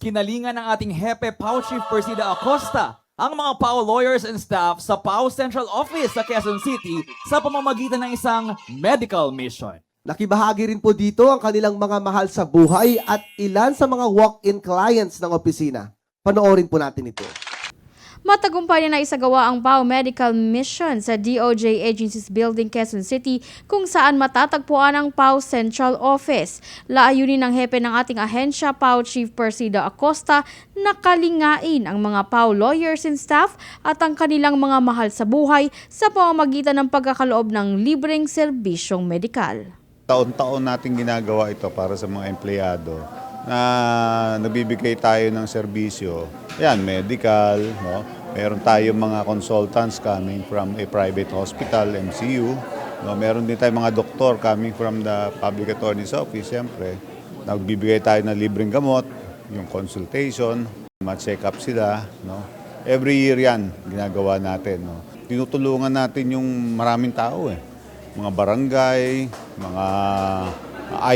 Kinalingan ng ating Hepe PAO Chief Persida Acosta ang mga PAO lawyers and staff sa PAO Central Office sa Quezon City sa pamamagitan ng isang medical mission. Nakibahagi rin po dito ang kanilang mga mahal sa buhay at ilan sa mga walk-in clients ng opisina. Panoorin po natin ito. Matagumpay na isagawa ang PAO Medical Mission sa DOJ Agencies Building, Quezon City kung saan matatagpuan ang PAO Central Office. Layunin ng hepe ng ating ahensya, PAO Chief Persida Acosta, na kalingain ang mga PAO lawyers and staff at ang kanilang mga mahal sa buhay sa pamamagitan ng pagkakaloob ng libreng serbisyong medikal. Taon-taon natin ginagawa ito para sa mga empleyado na nabibigay tayo ng serbisyo. Yan, medical, no? Meron tayong mga consultants coming from a private hospital, MCU. No? Meron din tayong mga doktor coming from the Public Attorney's Office, siyempre. Nagbibigay tayo ng libreng gamot, yung consultation, ma-check up sila. No? Every year yan, ginagawa natin. No? Tinutulungan natin yung maraming tao mga barangay, mga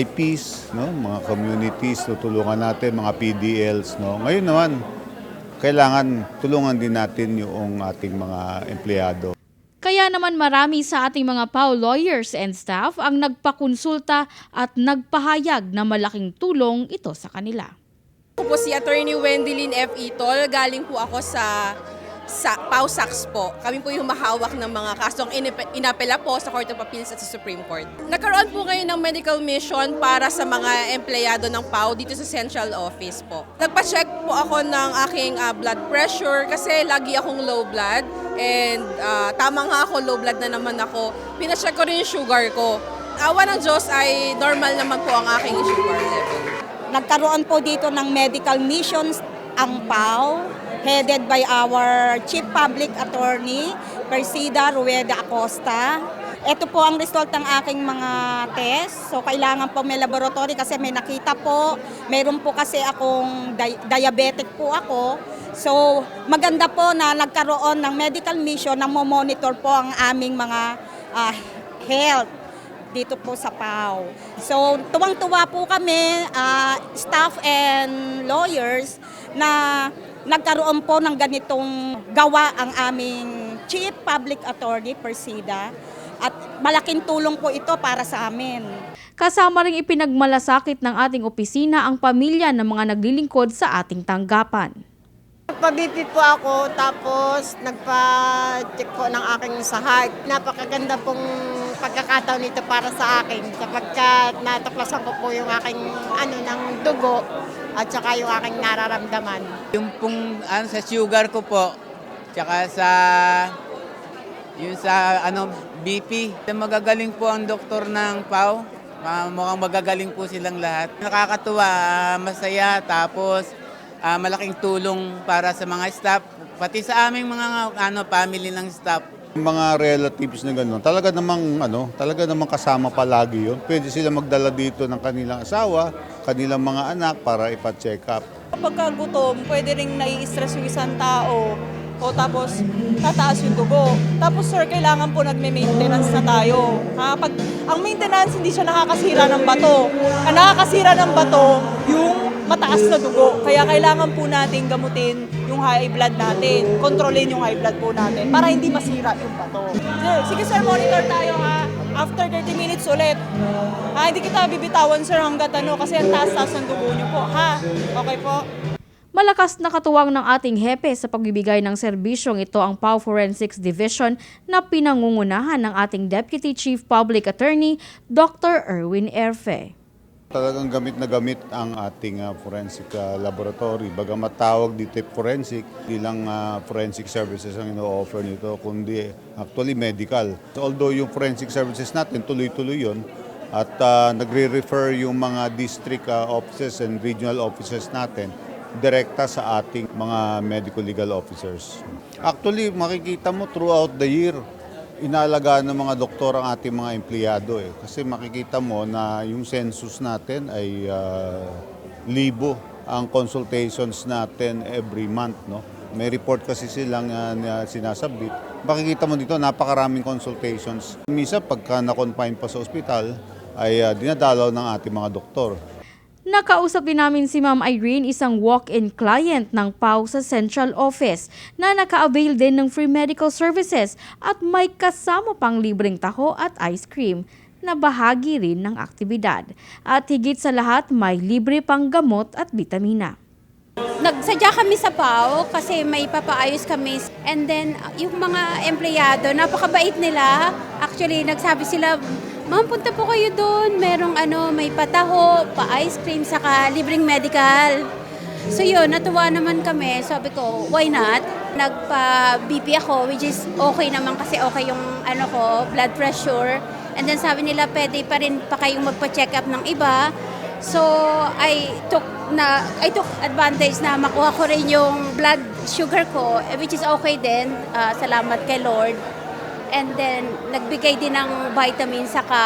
IPs, no? Mga communities, tutulungan natin, mga PDLs. No? Ngayon naman, kailangan tulungan din natin yung ating mga empleyado. Kaya naman marami sa ating mga PAO lawyers and staff ang nagpakonsulta at nagpahayag na malaking tulong ito sa kanila. Ako po si Attorney Wendilyn F. Itol, galing po ako sa PAO SACS po. Kami po yung mahawak ng mga kasong inapela po sa Court of Appeals at sa Supreme Court. Nagkaroon po ngayon ng medical mission para sa mga empleyado ng PAO dito sa Central Office po. Nagpa-check po ako ng aking blood pressure kasi lagi akong low blood and tama nga ako, low blood na naman ako. Pina-check ko rin yung sugar ko. Awa ng Diyos ay normal naman po ang aking sugar level. Nagkaroon po dito ng medical missions ang PAO, headed by our Chief Public Attorney, Persida Rueda Acosta. Ito po ang result ng aking mga test. So kailangan po may laboratory kasi may nakita po. Meron po kasi akong diabetic po ako. So maganda po na nagkaroon ng medical mission na monitor po ang aming mga health dito po sa PAO. So tuwang-tuwa po kami, staff and lawyers, na nagkaroon po ng ganitong gawa ang aming Chief Public Attorney, Persida, at malaking tulong po ito para sa amin. Kasama ring ipinagmalasakit ng ating opisina ang pamilya ng mga naglilingkod sa ating tanggapan. Nagpa-BP po ako, tapos nagpa-check po ng aking sahay. Napakaganda pong pagkakataon nito para sa akin sapagkat natuklasan ko po yung aking ng dugo at saka yung aking nararamdaman. Yung pong sa sugar ko po, tsaka sa BP. Magagaling po ang doktor ng PAO. Mukhang magagaling po silang lahat. Nakakatuwa, masaya, tapos malaking tulong para sa mga staff, pati sa aming mga family ng staff. Mga relatives na gano'n, talaga namang kasama palagi yun. Pwede sila magdala dito ng kanilang asawa, kanilang mga anak para ipa-check up. Kapag gutom, pwede ring nai-stress yung isang tao o tapos tataas yung dugo. Tapos sir, kailangan po nagme-maintenance na tayo. Ang maintenance, hindi siya nakakasira ng bato. Ang nakakasira ng bato, yung mataas na dugo. Kaya kailangan po natin gamutin yung high blood natin. Kontrolin yung high blood po natin para hindi masira yung bato. Sige sir, monitor tayo ha. After 30 minutes ulit. Hindi kita bibitawan sir hanggat kasi ang taas-taas ng dugo niyo po ha. Okay po? Malakas na katuwang ng ating hepe sa pagbibigay ng serbisyong ito ang PAO Forensics Division na pinangungunahan ng ating Deputy Chief Public Attorney, Dr. Erwin Erfe. Talagang gamit na gamit ang ating forensic laboratory. Bagamat tawag dito forensic, hindi lang forensic services ang ino-offer nito, kundi actually medical. Although yung forensic services natin, tuloy-tuloy yun. At nagre-refer yung mga district offices and regional offices natin direkta sa ating mga medical legal officers. Actually, makikita mo throughout the year, inaalagaan ng mga doktor ang ating mga empleyado. Kasi makikita mo na yung census natin ay libo ang consultations natin every month. No? May report kasi silang sinasabit. Makikita mo dito, napakaraming consultations. Minsan, pagka na-confine pa sa ospital, ay dinadalaw ng ating mga doktor. Nakausap din namin si Ma'am Irene, isang walk-in client ng PAO sa Central Office na naka-avail din ng free medical services at may kasama pang libreng taho at ice cream na bahagi rin ng aktibidad. At higit sa lahat, may libre pang gamot at bitamina. Nagsadya kami sa PAO kasi may papaayos kami. And then, yung mga empleyado, napakabait nila. Actually, nagsabi sila, "Ma'am, punta po kayo doon. Merong may pataho, pa-ice cream, saka libreng medical." So yun, natuwa naman kami. Sabi ko, why not? Nagpa-BP ako, which is okay naman kasi okay yung blood pressure. And then sabi nila, pwede pa rin pa kayong magpa-check up ng iba. So I took advantage na makuha ko rin yung blood sugar ko, which is okay din. Salamat kay Lord. And then, nagbigay din ng vitamin saka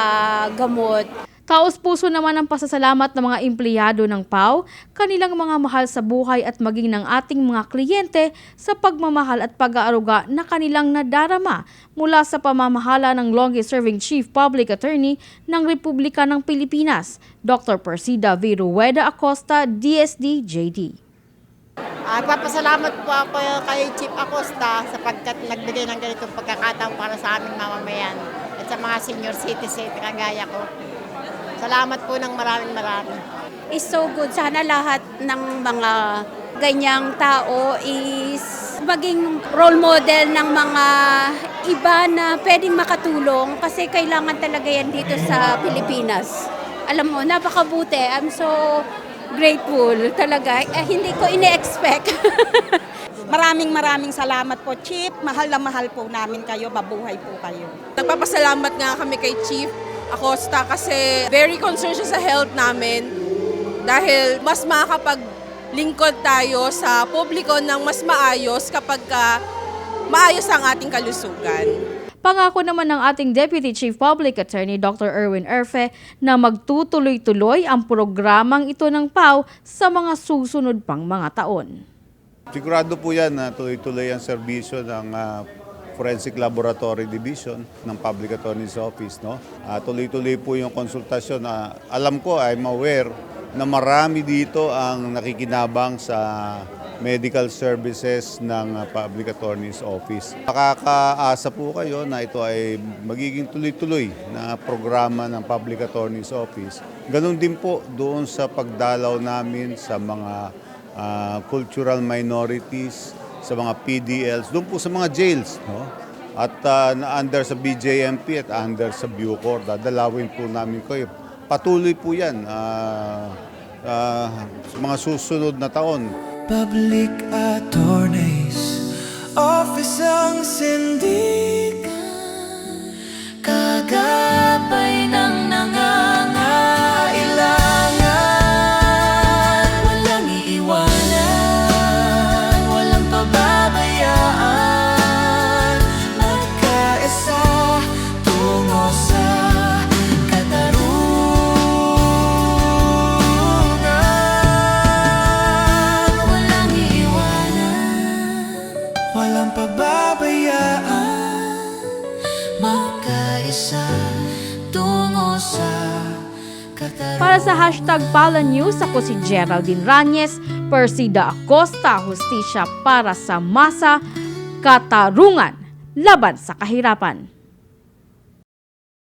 gamot. Taos-puso naman ang pasasalamat ng mga empleyado ng PAO, kanilang mga mahal sa buhay at maging ng ating mga kliyente sa pagmamahal at pag-aaruga na kanilang nadarama mula sa pamamahala ng longest-serving Chief Public Attorney ng Republika ng Pilipinas, Dr. Persida V. Rueda Acosta, DSD-JD. Papasalamat po ako kay Chief Acosta sapagkat nagbigay ng ganitong pagkakataon para sa aming mamamayan at sa mga senior citizen kagaya ko. Salamat po ng maraming. It's so good. Sana lahat ng mga ganyang tao is maging role model ng mga iba na pwedeng makatulong kasi kailangan talaga yan dito sa Pilipinas. Alam mo, napakabuti. I'm so grateful talaga. Hindi ko ine-expect. Maraming salamat po, Chief. Mahal na mahal po namin kayo. Mabuhay po kayo. Nagpapasalamat nga kami kay Chief Acosta kasi very concerned siya sa health namin dahil mas makakapaglingkod tayo sa publiko ng mas maayos kapag maayos ang ating kalusugan. Pangako naman ng ating Deputy Chief Public Attorney Dr. Erwin Erfe na magtutuloy-tuloy ang programang ito ng PAO sa mga susunod pang mga taon. Sigurado po yan na tuloy-tuloy ang serbisyo ng Forensic Laboratory Division ng Public Attorney's Office. No? Tuloy-tuloy po yung konsultasyon. Alam ko, I'm aware na marami dito ang nakikinabang sa medical services ng Public Attorney's Office. Makakaasa po kayo na ito ay magiging tuloy-tuloy na programa ng Public Attorney's Office. Ganon din po doon sa pagdalaw namin sa mga cultural minorities, sa mga PDLs, doon po sa mga jails. No? At under sa BJMP at under sa Bucor, dadalawin po namin kayo. Patuloy po yan sa mga susunod na taon. Public Attorney's Office ang sindigan, kagabay ng nangangailangan, walang iiwanan, walang pababayaan, magkaisa tungo sa walang pababayaan, magkaisa tungo sa katarungan. Para sa #Pala News, ako si Geraldine Ranyes, Persida Acosta, hustisya para sa masa, katarungan laban sa kahirapan.